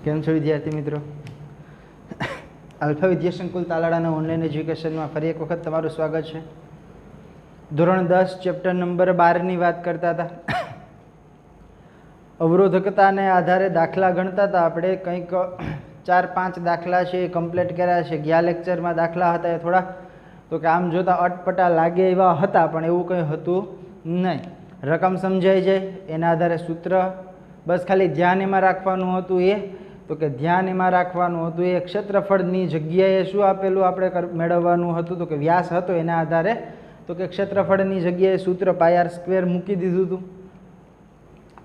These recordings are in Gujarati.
કેમ છો વિદ્યાર્થી મિત્રો? આલ્ફા વિદ્યા સંકુલ તાલાળાના ઓનલાઈન એજ્યુકેશનમાં ફરી એક વખત તમારું સ્વાગત છે. ધોરણ 10 ચેપ્ટર નંબર 12ની વાત કરતા હતા. અવરોધકતાને આધારે દાખલા ગણતા હતા. આપણે કંઈક 4-5 દાખલા છે એ કમ્પ્લીટ કર્યા છે. ગયા લેક્ચરમાં દાખલા હતા એ થોડા તો કે આમ જોતા અટપટા લાગે એવા હતા, પણ એવું કંઈ હતું નહીં. રકમ સમજાઈ જાય એના આધારે સૂત્ર, બસ ખાલી ધ્યાન એમાં રાખવાનું હતું. એ તો કે ધ્યાન એમાં રાખવાનું હતું એ ક્ષેત્રફળની જગ્યાએ શું આપેલું આપણે મેળવવાનું હતું તો કે વ્યાસ હતો. એના આધારે તો કે ક્ષેત્રફળની જગ્યાએ સૂત્ર πr² મૂકી દીધું હતું.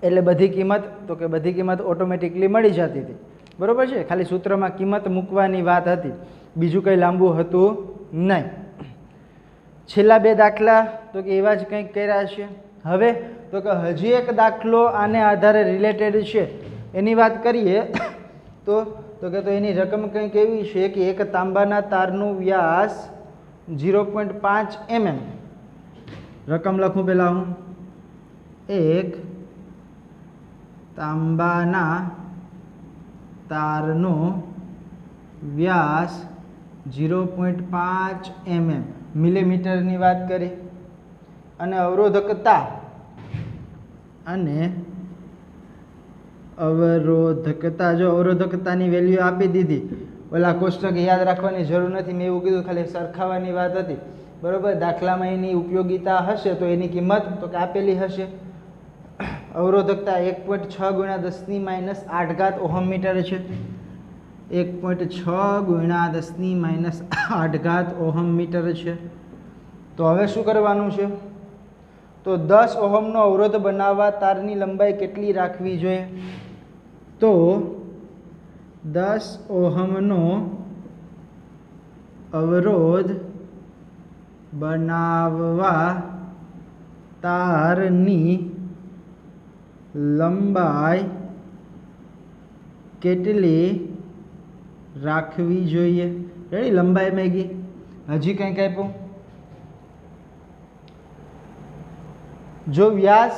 એટલે બધી કિંમત ઓટોમેટિકલી મળી જતી હતી. બરાબર છે? ખાલી સૂત્રમાં કિંમત મૂકવાની વાત હતી, બીજું કંઈ લાંબુ હતું નહીં. છેલ્લા 2 દાખલા તો કે એવા જ કંઈક કર્યા છે. હવે તો કે હજી એક દાખલો આને આધારે રિલેટેડ છે એની વાત કરીએ તો એની રકમ કંઈક એવી છે કે એક તાંબાના તારનું વ્યાસ 0.5 mm. રકમ લખું પહેલાં હું. એક તાંબાના તારનો વ્યાસ 0.5 mm મિલીમીટરની વાત કરી. અને અવરોધકતા જો અવરોધકતાની વેલ્યુ આપી દીધી. ઓલા કોષ્ટક યાદ રાખવાની જરૂર નથી, મેં એવું કીધું, ખાલી સરખાવાની વાત હતી. બરાબર? દાખલામાં એની ઉપયોગિતા હશે તો એની કિંમત તો કે આપેલી હશે. અવરોધકતા 1.6 × 10⁻8 ઓહમ મીટર છે. 1.6 × 10⁻8 ઓહમ મીટર છે. તો હવે શું કરવાનું છે? તો 10 ઓહમનો અવરોધ બનાવવા તારની લંબાઈ કેટલી રાખવી જોઈએ? તો 10 ઓહમનો અવરોધ બનાવવા તારની લંબાઈ કેટલી રાખવી જોઈએ? રેડી? લંબાઈ મેં ગઈ. હજી કંઈક આપ્યું. જો વ્યાસ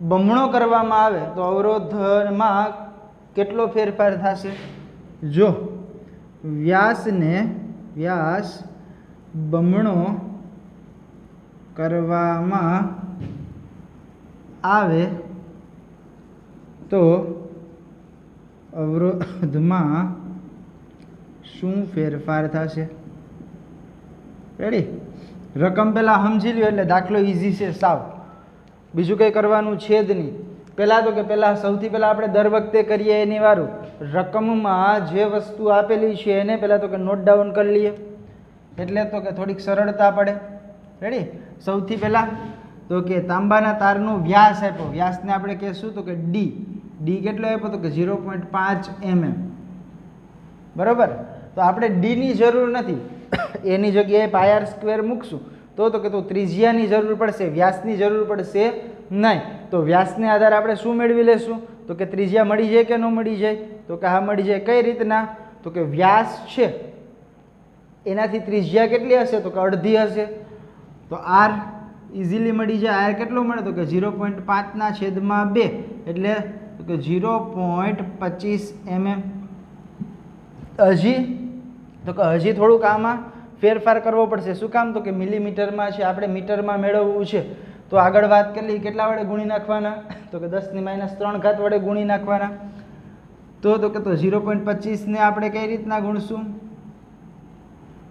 બમણો કરવામાં આવે તો અવરોધમાં કેટલો ફેરફાર થશે? જો વ્યાસ બમણો કરવામાં આવે તો અવરોધમાં શું ફેરફાર થશે? રેડી? રકમ પહેલાં સમજી લ્યો એટલે દાખલો ઇઝી છે સાવ. બીજું કંઈ કરવાનું છે જ નહીં. સૌથી પહેલાં આપણે દર વખતે કરીએ એની વારું રકમમાં જે વસ્તુ આપેલી છે એને પહેલાં તો કે નોટ ડાઉન કરી લઈએ, એટલે તો કે થોડીક સરળતા પડે. રેડી? સૌથી પહેલાં તો કે તાંબાના તારનો વ્યાસ આપ્યો. વ્યાસને આપણે કહેશું તો કે ડી કેટલો આપ્યો તો કે 0.5 mm. બરાબર? તો આપણે ડીની જરૂર નથી, એની જગ્યાએ πr² મૂકશું તો કે તો ત્રિજ્યાની જરૂર પડશે, વ્યાસની જરૂર પડશે નહીં. તો વ્યાસને આધારે આપણે શું મેળવી લેશું તો કે ત્રિજ્યા મળી જાય કે ન મળી જાય? તો કે હા મળી જાય. કઈ રીતના? તો કે વ્યાસ છે એનાથી ત્રિજ્યા કેટલી હશે તો કે અડધી હશે. તો આર ઇઝીલી મળી જાય. આર કેટલો મળે તો કે 0.5/2 એટલે તો કે 0.25 mm. હજી થોડુંક આમાં ફેરફાર કરવો પડશે. શું કામ? તો કે મિલીમીટરમાં છે, આપણે મીટરમાં મેળવવું છે. તો આગળ વાત કરી કેટલા વડે ગુણી નાખવાના તો કે 10⁻³ વડે ગુણી નાખવાના. તો કે 0.25 ને આપણે કઈ રીતના ગુણશું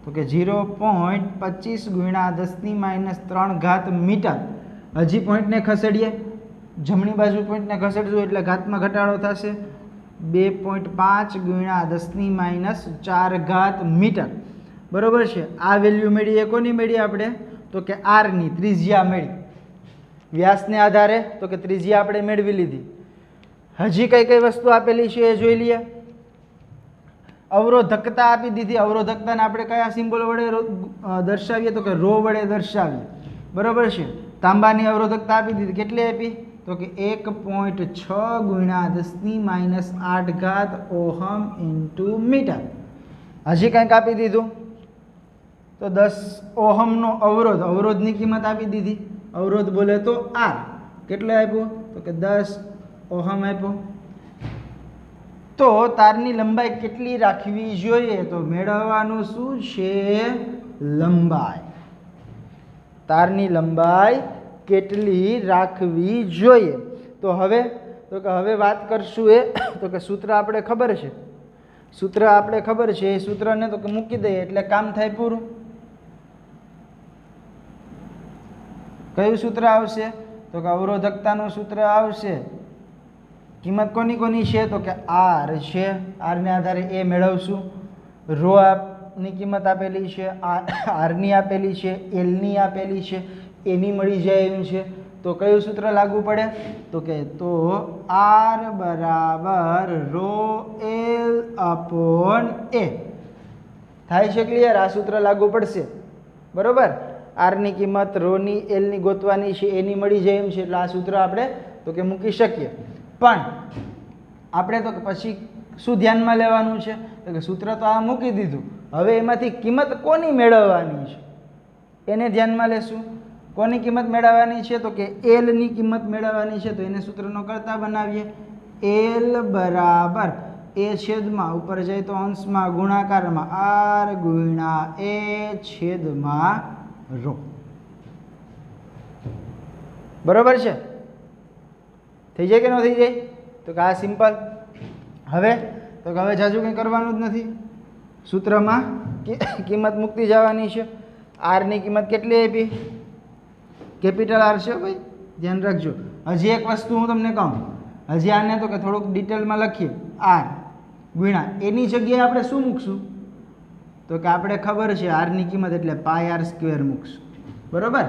તો કે 0.25 × 10⁻³ મીટર. હજી પોઈન્ટને ખસેડીએ, જમણી બાજુ પોઈન્ટને ખસેડશું એટલે ઘાતમાં ઘટાડો થશે. 2.5 × 10⁻⁴ મીટર. બરાબર છે? આ વેલ્યુ મેળવીએ. કોની મેળવી આપણે તો કે આરની, ત્રિજ્યા મેળવી. વ્યાસને આધારે તો કે ત્રિજ્યા આપણે મેળવી લીધી. હજી કઈ વસ્તુ આપેલી છે એ જોઈ લઈએ. અવરોધકતા આપી દીધી. અવરોધકતાને આપણે કયા સિમ્બોલ વડે દર્શાવીએ તો કે ρ વડે દર્શાવીએ. બરાબર છે? તાંબાની અવરોધકતા આપી દીધી. કેટલી આપી તો કે 1.6 × 10⁻8 ઓહમ × મીટર. હજી કંઈક આપી દીધું તો 10 ઓહમનો અવરોધની કિંમત આપી દીધી. અવરોધ બોલે તો આર. કેટલો આપ્યો તો કે 10 ઓહમ આપ્યો. તો તારની લંબાઈ કેટલી રાખવી જોઈએ? તો મેળવવાનું શું છે? લંબાઈ. તારની લંબાઈ કેટલી રાખવી જોઈએ? તો હવે વાત કરશું તો કે સૂત્ર આપણે ખબર છે. એ સૂત્રને તો કે મૂકી દઈએ એટલે કામ થાય પૂરું. કયું સૂત્ર આવશે? તો કે અવરોધકતાનું સૂત્ર આવશે. કિંમત કોની છે? તો કે આર છે. આરને આધારે એ મેળવશું. રો ની કિંમત આપેલી છે, આરની આપેલી છે, એલની આપેલી છે, એની મળી જાય એમ છે. તો કયું સૂત્ર લાગુ પડે? તો આર બરાબર રો એલ અપોન એ. થાય છે ક્લિયર? આ સૂત્ર લાગુ પડશે. બરોબર. આરની કિંમત રોની એલની ગોતવાની છે, એની મળી જાય એમ છે. એટલે આ સૂત્ર આપણે તો કે મૂકી શકીએ. પણ આપણે તો પછી શું ધ્યાનમાં લેવાનું છે? તો કે સૂત્ર તો આ મૂકી દીધું. હવે એમાંથી કિંમત કોની મેળવવાની છે એને ધ્યાનમાં લેશું. કોની કિંમત મેળવવાની છે? તો કે એલની કિંમત મેળવવાની છે. તો એને સૂત્રનો કરતા બનાવીએ. એલ બરાબર એ છેદમાં ઉપર જાય તો અંશમાં ગુણાકારમાં આર ગુણ્યા એ છેદમાં રો. બરોબર છે? થઈ જાય કે ન થઈ જાય? તો કે આ સિમ્પલ. હવે જાજુ કંઈ કરવાનું જ નથી. સૂત્રમાં કિંમત મૂકતી જવાની છે. આરની કિંમત કેટલી આપી? કેપિટલ આર છે ભાઈ, ધ્યાન રાખજો. હજી એક વસ્તુ હું તમને કહું. હજી આને તો કે થોડુંક ડિટેલમાં લખીએ. આર ગુણ્યા એની જગ્યાએ આપણે શું મૂકશું? તો કે આપણે ખબર છે આરની કિંમત એટલે પાય આર સ્ક્વેર મૂકશું. બરોબર.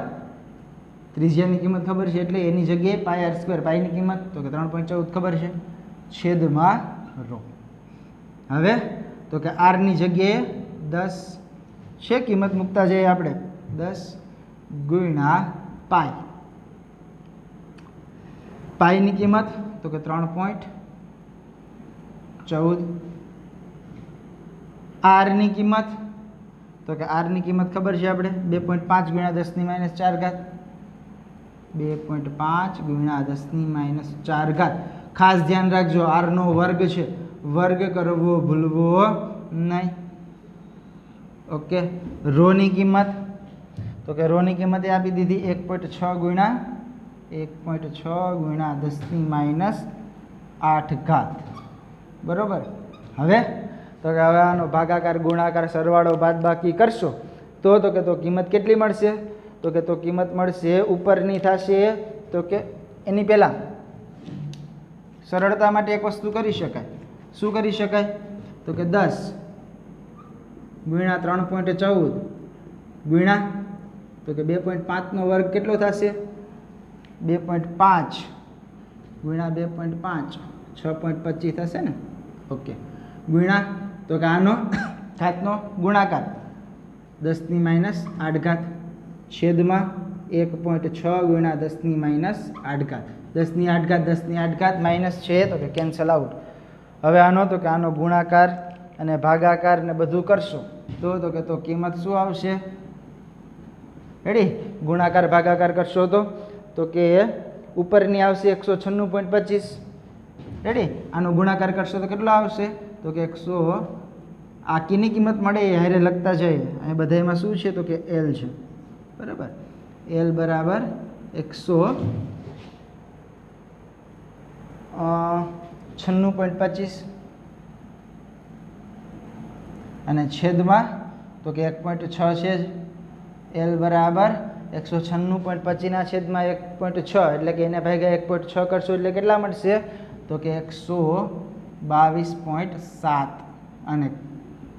ત્રિજ્યાની કિંમત ખબર છે એટલે એની જગ્યાએ પાય આર સ્ક્વેર. પાયની કિંમત તો કે 3.14 ખબર છે, છેદમાં રો. હવે તો કે આરની જગ્યાએ 10 છે, કિંમત મૂકતા જઈએ આપણે. 10 ગુણ્યા પાય. પાયની કિંમત તો કે 3.14. આરની કિંમત તો કે આરની કિંમત ખબર છે આપણે 2.5 ગુણ્યા 10⁻⁴ ઘાત. 2.5 ગુણ્યા 10⁻⁴ ઘાત. ખાસ ધ્યાન રાખજો આરનો વર્ગ છે, વર્ગ કરવો ભૂલવો નહીં. ઓકે. રોની કિંમત તો કે રોની કિંમત એ આપી દીધી 1.6 ગુણ્યા 10⁻⁸ ઘાત. બરોબર. હવે તો કે હવે આનો ભાગાકાર ગુણાકાર સરવાળો બાદબાકી કરશો તો કિંમત કેટલી મળશે? તો કિંમત મળશે ઉપરની થશે. તો કે એની પહેલાં સરળતા માટે એક વસ્તુ કરી શકાય. શું કરી શકાય? તો કે 10 ગુણ્યા 3.14 ગુણ્યા તો કે 2.5નો વર્ગ કેટલો થશે? 2.5 ગુણ્યા 2.5 6.25 થશે ને. ઓકે. ગુણ્યા તો કે આનો ઘાતનો ગુણાકાર 10⁻⁸ ઘાત છેદમાં 1.6 ગુણ્યા 10⁻⁸ ઘાત. 10⁸ ઘાત 10⁸ ઘાત માઇનસ છે તો કે કેન્સલ આઉટ. હવે આનો તો કે આનો ગુણાકાર અને ભાગાકાર ને બધું કરશો તો કિંમત શું આવશે? રેડી? ગુણાકાર ભાગાકાર કરશો તો કે ઉપરની આવશે 196.25. રેડી? આનો ગુણાકાર કરશો તો કેટલો આવશે? તો કે 100. આ કીની કિંમત મળે એ હારે લખતા જાય. અહીં બધામાં શું છે? તો કે એલ છે. બરાબર. એલ બરાબર 196.25 અને છેદમાં તો કે 1.6 છે જ. એલ બરાબર 196.25 ના છેદમાં 1.6 એટલે કે એને ભાગ્યા 1.6 કરશો એટલે કેટલા મળશે? તો કે 122.7. અને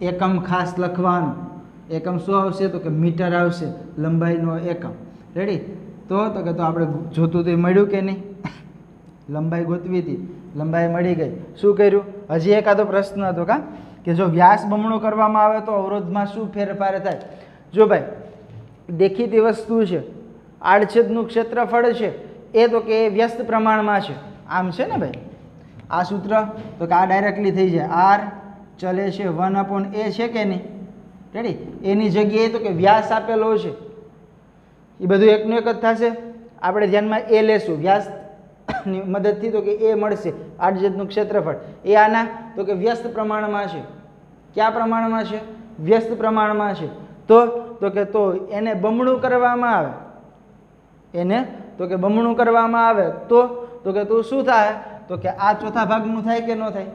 એકમ ખાસ લખવાનું. એકમ શું આવશે? તો કે મીટર આવશે, લંબાઈનો એકમ. રેડી? તો આપણે જોતું તો મળ્યું કે નહીં? લંબાઈ ગોતવી હતી, લંબાઈ મળી ગઈ. શું કર્યું? હજી એકાદો પ્રશ્ન હતો કે જો વ્યાસ બમણો કરવામાં આવે તો અવરોધમાં શું ફેરફાર થાય? જો ભાઈ દેખીતી વસ્તુ છે, આડછેદનું ક્ષેત્રફળ છે એ તો કે વ્યસ્ત પ્રમાણમાં છે. આમ છે ને ભાઈ આ સૂત્ર તો કે આ ડાયરેક્ટલી થઈ જાય. આર ચલે છે 1/a છે કે નહીં? રેડી? એની જગ્યાએ તો કે વ્યાસ આપેલો છે એ બધું એકનું એક જ થશે. આપણે ધ્યાનમાં એ લેશું. વ્યાસ ની મદદથી તો કે એ મળશે આડછેદનું ક્ષેત્રફળ એ આના તો કે વ્યસ્ત પ્રમાણમાં છે કયા પ્રમાણમાં છે વ્યસ્ત પ્રમાણમાં છે તો કે તો એને બમણું કરવામાં આવે એને તો કે બમણું કરવામાં આવે તો કે તું શું થાય તો કે આ ચોથા ભાગનું થાય કે ન થાય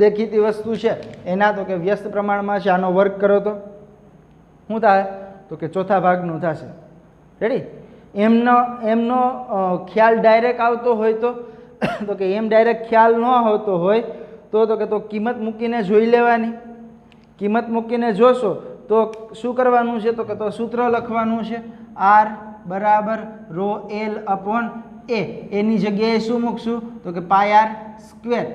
દેખીતી વસ્તુ છે એના તો કે વ્યસ્ત પ્રમાણમાં છે આનો વર્ગ કરો તો શું થાય તો કે ચોથા ભાગનું થશે રેડી એમનો ખ્યાલ ડાયરેક્ટ આવતો હોય તો કે એમ ડાયરેક્ટ ખ્યાલ ન આવતો હોય તો કે તો કિંમત મૂકીને જોઈ લેવાની કિંમત મૂકીને જોશો તો શું કરવાનું છે તો કે તો સૂત્ર લખવાનું છે R બરાબર રો L અપોન એ એની જગ્યાએ શું મૂકશું તો કે પાય R સ્ક્વેર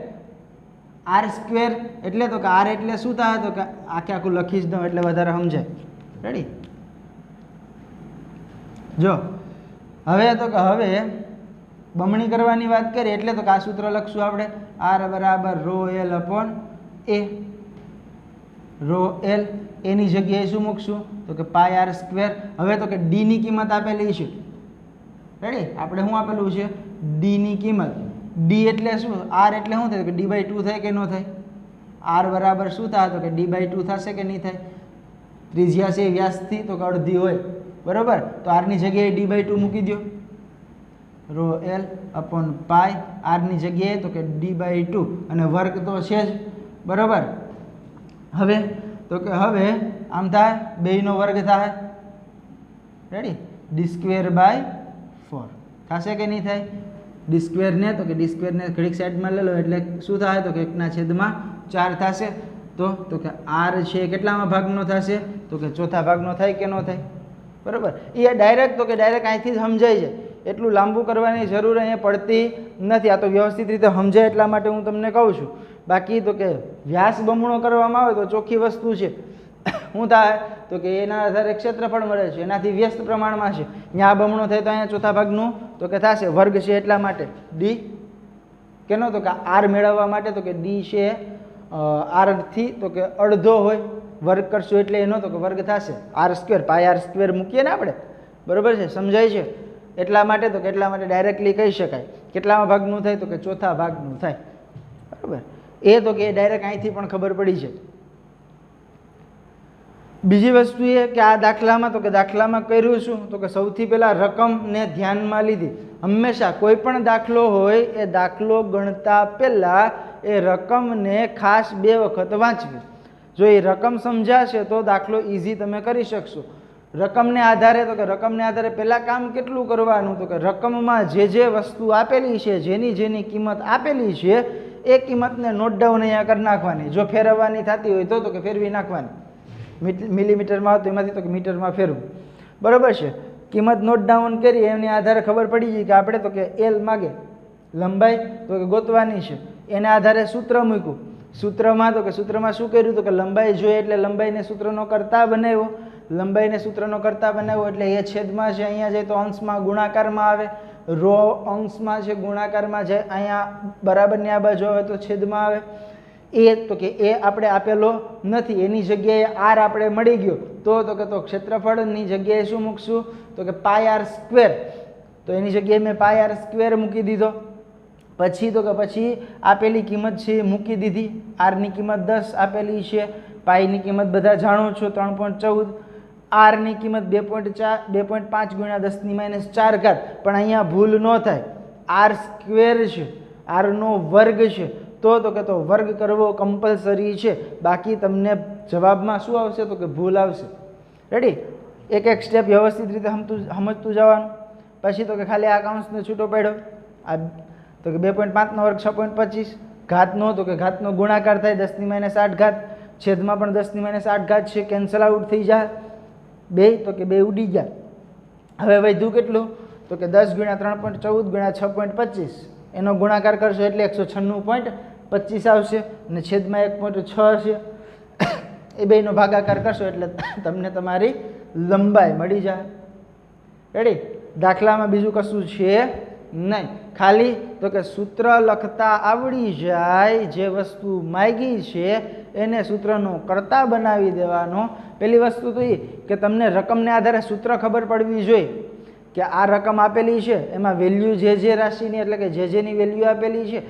R સ્ક્વેર એટલે તો કે R એટલે શું થાય તો કે આખું લખી જ દઉં એટલે વધારે સમજાય રેડી જો હવે તો કે હવે બમણી કરવાની વાત કરીએ એટલે તો કે આ સૂત્ર લખશું આપણે R બરાબર રો L અપોન એ રો L એની જગ્યાએ શું મૂકશું તો કે પાય R સ્ક્વેર હવે તો કે D ની કિંમત આપેલી છે રેડી આપણે શું આપેલું છે D ની કિંમત D એટલે શું R એટલે શું થાય કે D/2 થાય કે ન થાય R બરાબર શું થાય તો કે D/2 થશે કે નહીં થાય ત્રિજ્યા છે વ્યાસથી તો કે અડધી હોય બરાબર તો R ની જગ્યાએ D/2 મૂકી દો રો L અપોન પાય R ની જગ્યાએ તો કે D/2 અને વર્ગ તો છે જ બરાબર હવે તો કે હવે આમ થાય બેયનો વર્ગ થાય રેડી D²/4 થશે કે નહીં થાય D² ને તો કે D² ને ઘડીક સાઈડમાં લઈ લો એટલે શું થાય તો કે 1/4 થશે તો કે R છે કેટલામાં ભાગનો થશે તો કે ચોથા ભાગનો થાય કે ન થાય બરાબર એ ડાયરેક્ટ તો કે ડાયરેક્ટ અહીંથી જ સમજાય છે એટલું લાંબુ કરવાની જરૂર અહીંયા પડતી નથી આ તો વ્યવસ્થિત રીતે સમજાય એટલા માટે હું તમને કહું છું બાકી તો કે વ્યાસ બમણો કરવામાં આવે તો ચોખ્ખી વસ્તુ છે શું થાય તો કે એના આધારે ક્ષેત્રફળ મળે છે એનાથી વ્યસ્ત પ્રમાણમાં છે અહીંયા આ બમણો થાય તો અહીંયા ચોથા ભાગનું તો કે થશે વર્ગ છે એટલા માટે D કેનો તો કે R મેળવવા માટે તો કે D છે R થી તો કે અડધો હોય વર્ગ કરશું એટલે એનો તો કે વર્ગ થશે R સ્ક્વેર પાય R સ્ક્વેર મૂકીએ ને આપણે બરાબર છે સમજાય છે એટલા માટે તો કે એટલા માટે ડાયરેક્ટલી કહી શકાય કેટલામાં ભાગનું થાય તો કે ચોથા ભાગનું થાય બરાબર એ તો કે ડાયરેક્ટ અહીંથી પણ ખબર પડી છે બીજી વસ્તુ એ કે આ દાખલામાં તો કે દાખલામાં કર્યું શું તો કે સૌથી પહેલાં રકમને ધ્યાનમાં લીધી હંમેશા કોઈ પણ દાખલો હોય એ દાખલો ગણતા પહેલાં એ રકમને ખાસ 2 વખત વાંચવી જો એ રકમ સમજાશે તો દાખલો ઇઝી તમે કરી શકશો રકમને આધારે તો કે રકમને આધારે પહેલાં કામ કેટલું કરવાનું તો કે રકમમાં જે વસ્તુ આપેલી છે જેની કિંમત આપેલી છે એ કિંમતને નોટ ડાઉન અહીંયા કરી નાખવાની જો ફેરવવાની થતી હોય તો કે ફેરવી નાખવાની મિલીમીટરમાં આવતું એમાંથી તો કે મીટરમાં ફેરવું બરાબર છે કિંમત નોટ ડાઉન કરી એની આધારે ખબર પડી ગઈ કે આપણે તો કે L માગે લંબાઈ તો કે ગોતવાની છે એના આધારે સૂત્ર મૂક્યું સૂત્રમાં તો કે સૂત્રમાં શું કર્યું તો કે લંબાઈ જોઈએ એટલે લંબાઈને સૂત્રનો કરતા બનાવ્યો લંબાઈને સૂત્રનો કરતા બનાવ્યો એટલે એ છેદમાં છે અહીંયા જાય તો અંશમાં ગુણાકારમાં આવે રો અંશમાં છે ગુણાકારમાં જાય અહીંયા બરાબરની આ બાજુ આવે તો છેદમાં આવે એ તો કે એ આપણે આપેલો નથી એની જગ્યાએ R આપણે મળી ગયો તો કે તો ક્ષેત્રફળની જગ્યાએ શું મૂકશું તો કે પાય R સ્ક્વેર તો એની જગ્યાએ મેં પાય R સ્ક્વેર મૂકી દીધો પછી તો કે પછી આપેલી કિંમત છે મૂકી દીધી R ની કિંમત 10 આપેલી છે પાયની કિંમત બધા જાણો છો 3.14 R ની કિંમત 2.5 ગુણ્યા 10⁻⁴ પણ અહીંયા ભૂલ ન થાય R સ્ક્વેર છે R નો વર્ગ છે તો કે તો વર્ગ કરવો કમ્પલસરી છે બાકી તમને જવાબમાં શું આવશે તો કે ભૂલ આવશે રેડી એક સ્ટેપ વ્યવસ્થિત રીતે સમજતું જવાનું પછી તો કે ખાલી આ કાઉન્સને છૂટો પાડ્યો આ તો કે 2.5 નો વર્ગ 6.25 ઘાતનો તો કે ઘાતનો ગુણાકાર થાય 10⁻⁸ છેદમાં પણ 10⁻⁸ છે કેન્સલ આઉટ થઈ જાય બે તો કે બે ઉડી ગયા હવે વધ્યું કેટલું તો કે 10 ગુણ્યા 3.14 ગુણ્યા 6.25 એનો ગુણાકાર કરશો એટલે 196.25 આવશે અને છેદમાં 1.6 છે એ બેનો ભાગાકાર કરશો એટલે તમને તમારી લંબાઈ મળી જાય રેડી દાખલામાં બીજું કશું છે નહીં ખાલી તો કે સૂત્ર લખતા આવડી જાય જે વસ્તુ માગી છે એને સૂત્રનો કરતા બનાવી દેવાનો પહેલી વસ્તુ તો એ કે તમને રકમને આધારે સૂત્ર ખબર પડવી જોઈએ કે આ રકમ આપેલી છે એમાં વેલ્યુ જે રાશિની એટલે કે જેની વેલ્યુ આપેલી છે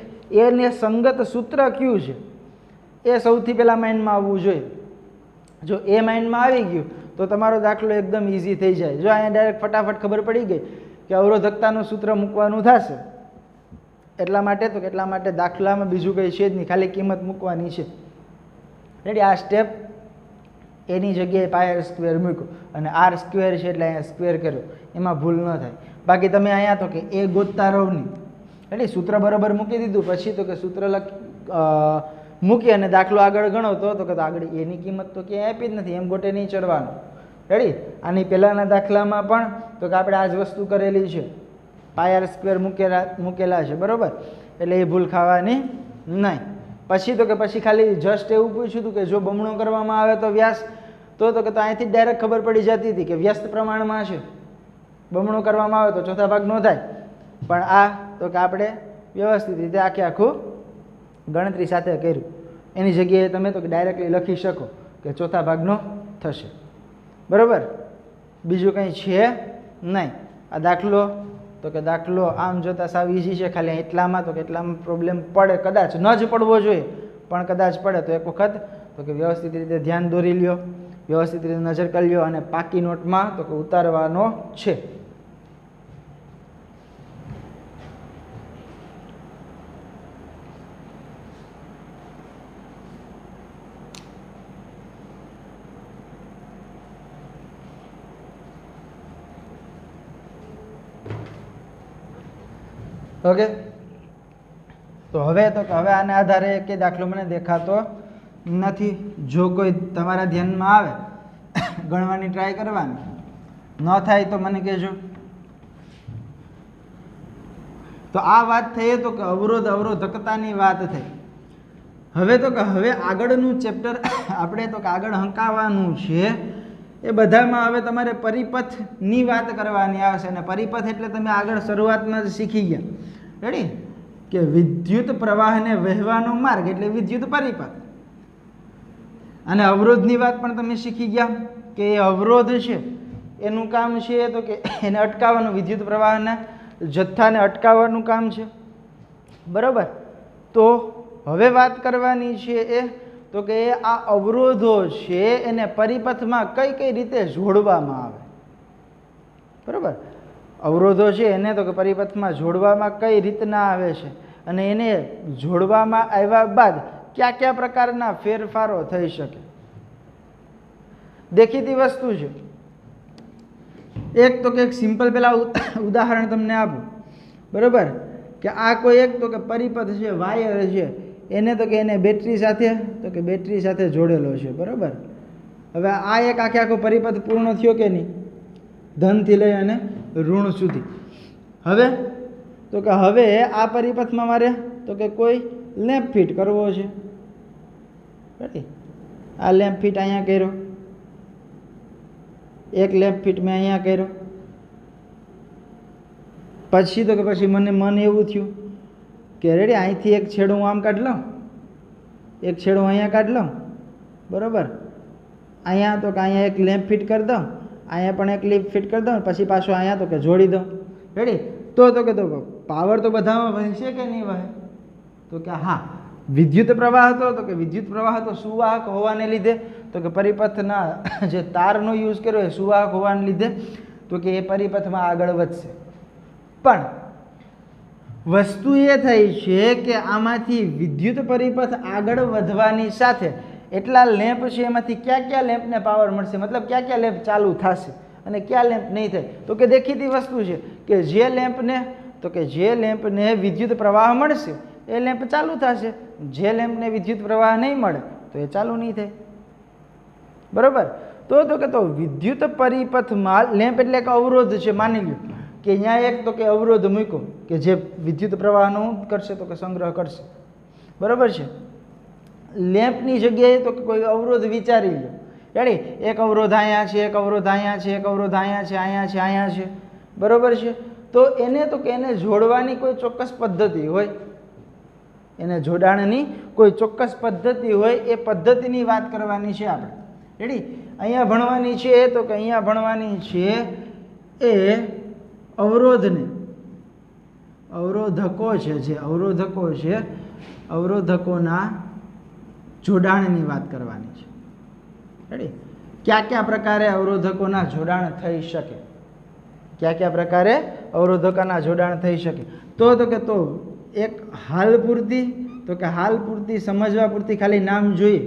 એને સંગત સૂત્ર કયું છે એ સૌથી પહેલાં માઇન્ડમાં આવવું જોઈએ. જો એ માઇન્ડમાં આવી ગયું તો તમારો દાખલો એકદમ ઇઝી થઈ જાય. જો અહીંયા ડાયરેક્ટ ફટાફટ ખબર પડી ગઈ કે અવરોધકતાનું સૂત્ર મૂકવાનું થશે એટલા માટે દાખલામાં બીજું કંઈ છે જ નહીં, ખાલી કિંમત મૂકવાની છે. રેડી? આ સ્ટેપ એની જગ્યાએ પાયર સ્ક્વેર મૂક્યો અને આર સ્ક્વેર છે એટલે અહીંયા સ્ક્વેર કર્યો, એમાં ભૂલ ન થાય. બાકી તમે અહીંયા તો કે એ ગોતતા રહો નહીં. રેડી? સૂત્ર બરાબર મૂકી દીધું પછી તો કે સૂત્ર મૂકી અને દાખલો આગળ ગણો તો કે આગળ એની કિંમત તો ક્યાંય આપી જ નથી, એમ ગોટે નહીં ચડવાનું. રેડી? આની પહેલાંના દાખલામાં પણ તો કે આપણે આ જ વસ્તુ કરેલી છે, પાયર સ્ક્વેર મૂકેલા છે, બરાબર? એટલે એ ભૂલ ખાવાની નહીં. પછી તો કે પછી ખાલી જસ્ટ એવું પૂછ્યું હતું કે જો બમણો કરવામાં આવે તો વ્યાસ, તો કે તો અહીંથી ડાયરેક્ટ ખબર પડી જતી હતી કે વ્યસ્ત પ્રમાણમાં છે, બમણો કરવામાં આવે તો ચોથા ભાગ ન થાય. પણ આ તો કે આપણે વ્યવસ્થિત રીતે આખું ગણતરી સાથે કર્યું. એની જગ્યાએ તમે તો કે ડાયરેક્ટલી લખી શકો કે ચોથા ભાગનો થશે, બરાબર? બીજું કંઈ છે નહીં. આ દાખલો આમ જોતાં સાવ ઇઝી છે, ખાલી એટલામાં તો કે એટલામાં પ્રોબ્લેમ પડે, કદાચ ન જ પડવો જોઈએ પણ કદાચ પડે તો એક વખત તો કે વ્યવસ્થિત રીતે ધ્યાન દોરી લ્યો, વ્યવસ્થિત રીતે નજર કરી લ્યો અને પાકી નોટમાં તો કે ઉતારવાનો છે. ઓકે, તો હવે આને આધારે કે દાખલો મને દેખાતો નથી. જો કોઈ તમારા ધ્યાનમાં આવે ગણવાની ટ્રાય કરવાની, ન થાય તો મને કહેજો. તો આ વાત થઈ તો કે અવરોધકતાની વાત થઈ. હવે આગળનું ચેપ્ટર આપણે તો કે આગળ હંકાવાનું છે. એ બધામાં હવે તમારે પરિપથની વાત કરવાની આવશે અને પરિપથ એટલે તમે આગળ શરૂઆતમાં જ શીખી ગયા. રેડી? કે વિદ્યુત પ્રવાહને વહેવાનો માર્ગ એટલે વિદ્યુત પરિપથ. અને અવરોધની વાત પણ તમે શીખી ગયા કે એ અવરોધ છે એનું કામ છે તો કે એને અટકાવવાનું, વિદ્યુત પ્રવાહના જથ્થાને અટકાવવાનું કામ છે, બરાબર? તો હવે વાત કરવાની છે એ તો કે આ અવરોધો છે એને પરિપથમાં કઈ રીતે જોડવામાં આવે, બરાબર? અવરોધો છે એને તો કે પરિપથમાં જોડવામાં કઈ રીતના આવે છે અને એને જોડવામાં આવ્યા બાદ કયા પ્રકારના ફેરફારો થઈ શકે. દેખીતી વસ્તુ છે. એક તો કે એક સિમ્પલ પેલા ઉદાહરણ તમને આપું, બરાબર? કે આ કોઈ એક તો કે પરિપથ છે, વાયર છે, એને તો કે એને બેટરી સાથે જોડેલો છે, બરાબર? હવે આ એક આખો પરિપથ પૂર્ણ થયો કે નહીં, ધનથી લઈ અને ઋણ સુધી. હવે તો કે હવે આ પરિપથમાં મારે તો કે કોઈ લેમ્પ ફિટ કરવો છે. રેડી? આ લેમ્પ ફિટ અહીંયા કર્યો, એક લેમ્પ ફિટ મેં અહીંયા કર્યો. પછી તો કે પછી મને એવું થયું કે રેડી અહીંથી એક છેડો હું આમ કાઢી લઉં, એક છેડો અહીંયા કાઢી લઉં, બરાબર? અહીંયા તો કે અહીંયા એક લેમ્પ ફિટ કરી દઉં, અહીંયા પણ એક લેમ્પ ફિટ કરી દઉં, પછી પાછો અહીંયા તો કે જોડી દઉં. રેડી? તો કે પાવર તો બધામાં વહેશે કે નહીં વહે? તો કે હા. વિદ્યુત પ્રવાહ હતો તો કે વિદ્યુત પ્રવાહ તો સુવાહક હોવાને લીધે તો કે પરિપથના જે તારનો યુઝ કર્યો એ સુવાહક હોવાને લીધે તો કે એ પરિપથમાં આગળ વધશે. પણ વસ્તુ એ થઈ છે કે આમાંથી વિદ્યુત પરિપથ આગળ વધવાની સાથે એટલા લેમ્પ છે એમાંથી કયા લેમ્પને પાવર મળશે, મતલબ કયા લેમ્પ ચાલુ થશે અને કયા લેમ્પ નહીં થાય. તો કે દેખીતી વસ્તુ છે કે જે લેમ્પને વિદ્યુત પ્રવાહ મળશે એ લેમ્પ ચાલુ થશે, જે લેમ્પને વિદ્યુત પ્રવાહ નહીં મળે તો એ ચાલુ નહીં થાય, બરાબર? તો વિદ્યુત પરિપથમાં લેમ્પ એટલે એક અવરોધ છે. માની લો કે અહીંયા એક તો કે અવરોધ મૂક્યો કે જે વિદ્યુત પ્રવાહનો કરશે તો કે સંગ્રહ કરશે, બરાબર છે? લેમ્પની જગ્યાએ તો કોઈ અવરોધ વિચારી લો. રેડી? એક અવરોધ અહીંયા છે, એક અવરોધ અહીંયા છે, એક અવરોધ અહીંયા છે, બરાબર છે? તો એને જોડવાની કોઈ ચોક્કસ પદ્ધતિ હોય, એને જોડાણની કોઈ ચોક્કસ પદ્ધતિ હોય, એ પદ્ધતિની વાત કરવાની છે આપણે. રેડી? અહીંયા ભણવાની છે તો કે અહીંયા ભણવાની છે એ અવરોધને અવરોધકો છે જે અવરોધકો છે અવરોધકોના જોડાણની વાત કરવાની છે. રેડી? કયા કયા પ્રકારે અવરોધકોના જોડાણ થઈ શકે? કયા કયા પ્રકારે અવરોધકોના જોડાણ થઈ શકે? તો કે તો એક હાલ પૂરતી, તો કે હાલ પૂરતી સમજવા પૂરતી ખાલી નામ જોઈએ.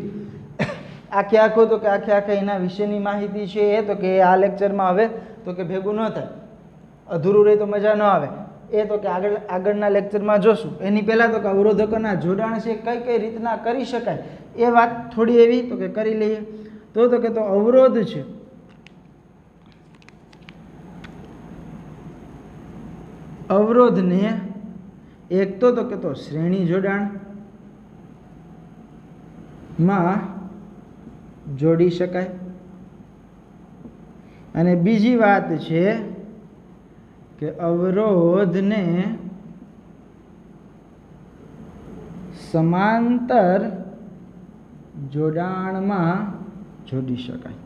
આખે આખો તો કે આખે આખા એના વિશેની માહિતી છે એ તો કે આ લેક્ચરમાં હવે તો કે ભેગું ન થાય, અધૂરું રહે તો મજા ન આવે. એ તો કે આગળના લેક્ચરમાં જોશું. એની પહેલાં તો કે અવરોધકોના જોડાણ છે કઈ કઈ રીતના કરી શકાય એ વાત થોડી એવી તો કે કરી લઈએ. તો કે તો અવરોધ છે અવરોધને એક તો કે તો શ્રેણી જોડાણ માં જોડી શકાય, અને બીજી વાત છે કે અવરોધને સમાંતર જોડાણમાં જોડી શકાય.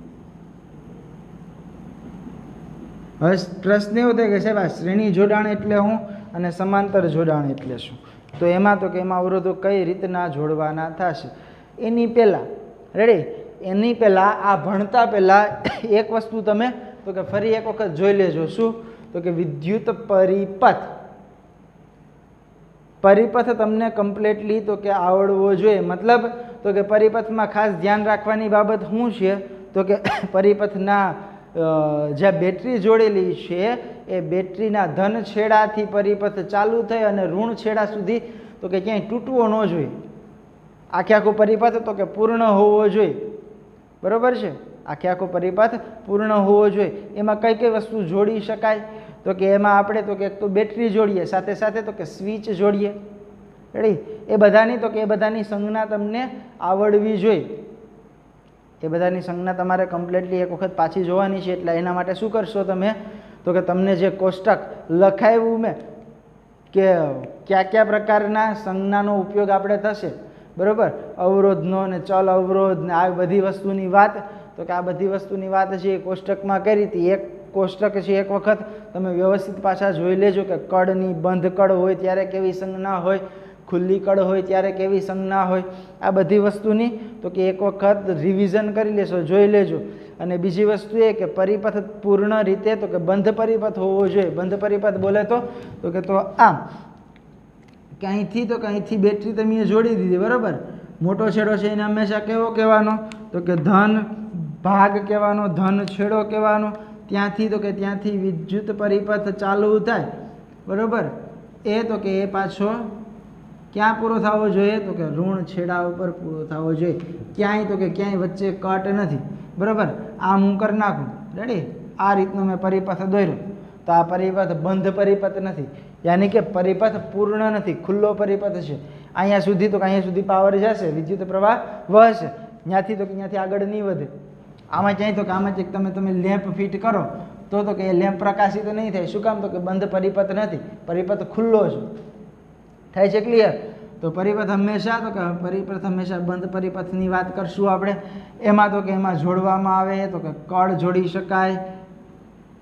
હવે પ્રશ્ન એવો થાય કે સાહેબ આ શ્રેણી જોડાણ એટલે શું અને સમાંતર જોડાણ એટલે શું? તો એમાં તો કે એમાં અવરોધો કઈ રીતના જોડવાના થશે એની પહેલાં રેડી એની પહેલાં આ ભણતા પહેલાં એક વસ્તુ તમે તો કે ફરી એક વખત જોઈ લેજો. શું? તો કે વિદ્યુત પરિપથ તમને કમ્પ્લીટલી તો કે આવડવો જોઈએ. મતલબ તો કે પરિપથમાં ખાસ ધ્યાન રાખવાની બાબત શું છે? તો કે પરિપથના જ્યાં બેટરી જોડેલી છે એ બેટરીના ધન છેડાથી પરિપથ ચાલુ થઈ અને ઋણ છેડા સુધી તો કે ક્યાંય તૂટવો ન જોઈએ. આખે આખો પરિપથ તો કે પૂર્ણ હોવો જોઈએ. બરોબર છે? આખે આખો પરિપથ પૂર્ણ હોવો જોઈએ. એમાં કઈ કઈ વસ્તુ જોડી શકાય? તો કે એમાં આપણે તો કે એક તો બેટરી જોડીએ, સાથે સાથે તો કે સ્વિચ જોડીએ. રેડી? એ બધાની તો કે એ બધાની સંજ્ઞા તમને આવડવી જોઈએ. એ બધાની સંજ્ઞા તમારે કમ્પ્લીટલી એક વખત પાછી જોવાની છે. એટલે એના માટે શું કરશો તમે? તો કે તમને જે કોષ્ટક લખાવ્યું મેં કે કયા કયા પ્રકારના સંજ્ઞાનો ઉપયોગ આપણે થશે, બરાબર, અવરોધનો ને ચલ અવરોધ ને આ બધી વસ્તુની વાત, તો કે આ બધી વસ્તુની વાત છે એ કોષ્ટકમાં કરી હતી. એક કોષ્ટક છે એક વખત તમે વ્યવસ્થિત પાછા જોઈ લેજો કે કડની બંધ કડ હોય ત્યારે કેવી સંજ્ઞા હોય, ખુલ્લી કડ હોય ત્યારે કેવી સંજ્ઞા હોય. આ બધી વસ્તુની તો કે એક વખત રિવિઝન કરી લેશો, જોઈ લેજો. અને બીજી વસ્તુ એ કે પરિપથ પૂર્ણ રીતે તો કે બંધ પરિપથ હોવો જોઈએ. બંધ પરિપથ બોલે તો કે તો આમ કે અહીંથી તો કે અહીંથી બેટરી તમે જોડી દીધી, બરાબર. મોટો છેડો છે એને હંમેશા કેવો કહેવાનો? તો કે ધન ભાગ કહેવાનો, ધન છેડો કહેવાનો. ત્યાંથી તો કે ત્યાંથી વિદ્યુત પરિપથ ચાલુ થાય, બરાબર. એ તો કે એ પાછો ક્યાં પૂરો થવો જોઈએ? તો કે ઋણ છેડા ઉપર પૂરો થવો જોઈએ. ક્યાંય તો કે ક્યાંય વચ્ચે કટ નથી, બરાબર. આમ હું કરી નાખું, રેડી? આ રીતનો મેં પરિપથ દોર્યો તો આ પરિપથ બંધ પરિપથ નથી, યાની કે પરિપથ પૂર્ણ નથી, ખુલ્લો પરિપથ છે. અહીંયા સુધી તો કે અહીંયા સુધી પાવર જશે, વિદ્યુત પ્રવાહ વહશે, ત્યાંથી તો કે ત્યાંથી આગળ નહીં વધે. આમાં ક્યાંય તો કે આમાં જ તમે લેમ્પ ફિટ કરો તો કે એ લેમ્પ પ્રકાશિત નહીં થાય. શું કામ? તો કે બંધ પરિપથ નથી, પરિપથ ખુલ્લો છે. થાય છે ક્લિયર? તો પરિપથ હંમેશા તો કે પરિપથ હંમેશા બંધ પરિપથની વાત કરશું આપણે. એમાં તો કે એમાં જોડવામાં આવે તો કે કળ જોડી શકાય,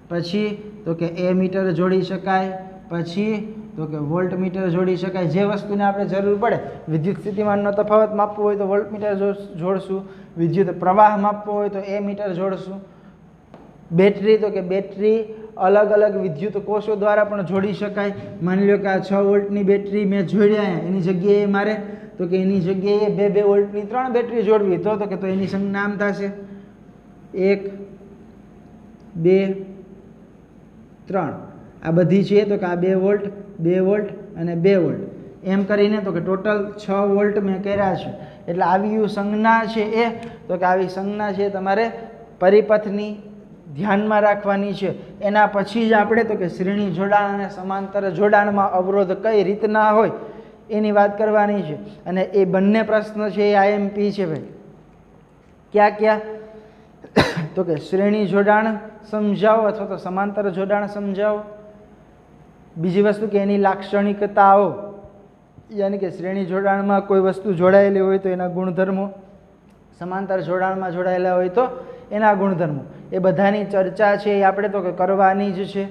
પછી તો કે એ મીટર જોડી શકાય, પછી તો કે વોલ્ટ મીટર જોડી શકાય. જે વસ્તુને આપણે જરૂર પડે, વિદ્યુત સ્થિતિમાનનો તફાવત માપવો હોય તો વોલ્ટ મીટર જોડશું, વિદ્યુત પ્રવાહ માપવો હોય તો એ મીટર જોડશું. બેટરી તો કે બેટરી અલગ અલગ વિદ્યુત કોષો દ્વારા પણ જોડી શકાય. માની લો કે આ 6 વોલ્ટની બેટરી મેં જોડ્યા, એની જગ્યાએ મારે તો કે એની જગ્યાએ 2 વોલ્ટની 3 બેટરી જોડવી તો કે તો એની સંજ્ઞા આમ થશે 1 2 3. આ બધી છે તો કે આ 2 વોલ્ટ 2 વોલ્ટ અને 2 વોલ્ટ એમ કરીને તો કે ટોટલ 6 વોલ્ટ મેં કર્યા છે. એટલે આવી સંજ્ઞા છે એ તો કે આવી સંજ્ઞા છે તમારે પરિપથની ધ્યાનમાં રાખવાની છે. એના પછી જ આપણે તો કે શ્રેણી જોડાણ અને સમાંતર જોડાણમાં અવરોધ કઈ રીતના હોય એની વાત કરવાની છે. અને એ બંને પ્રશ્ન છે એ આઈએમપી છે ભાઈ. ક્યાં ક્યાં? તો કે શ્રેણી જોડાણ સમજાવો અથવા તો સમાંતર જોડાણ સમજાવો. બીજી વસ્તુ કે એની લાક્ષણિકતાઓ, યાની કે શ્રેણી જોડાણમાં કોઈ વસ્તુ જોડાયેલી હોય તો એના ગુણધર્મો, સમાંતર જોડાણમાં જોડાયેલા હોય તો એના ગુણધર્મો, એ બધાની ચર્ચા છે એ આપણે તો કે કરવાની જ છે.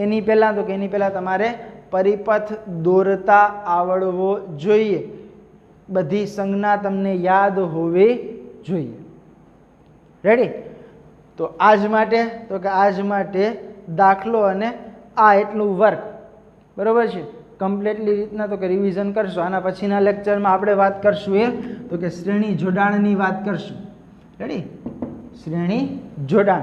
એની પહેલાં તો કે એની પહેલાં તમારે પરિપથ દોરતા આવડવો જોઈએ. બધી સંજ્ઞા તમને યાદ હોવી જોઈએ. રેડી? તો આજ માટે તો કે આજ માટે દાખલો અને આ એટલું વર્ક બરાબર છે. કમ્પ્લીટલી રીતના તો કે રિવિઝન કરશું. આના પછીના લેક્ચરમાં આપણે વાત કરશું એ તો કે શ્રેણી જોડાણની વાત કરશું. રેડી? શ્રેણી જોડાણ.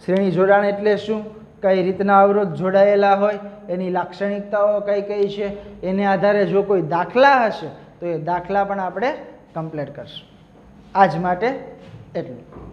શ્રેણી જોડાણ એટલે શું? કઈ રીતના અવરોધ જોડાયેલા હોય, એની લાક્ષણિકતાઓ કઈ કઈ છે, એને આધારે જો કોઈ દાખલા હશે તો એ દાખલા પણ આપણે કમ્પ્લીટ કરશું. આજ માટે એટલું.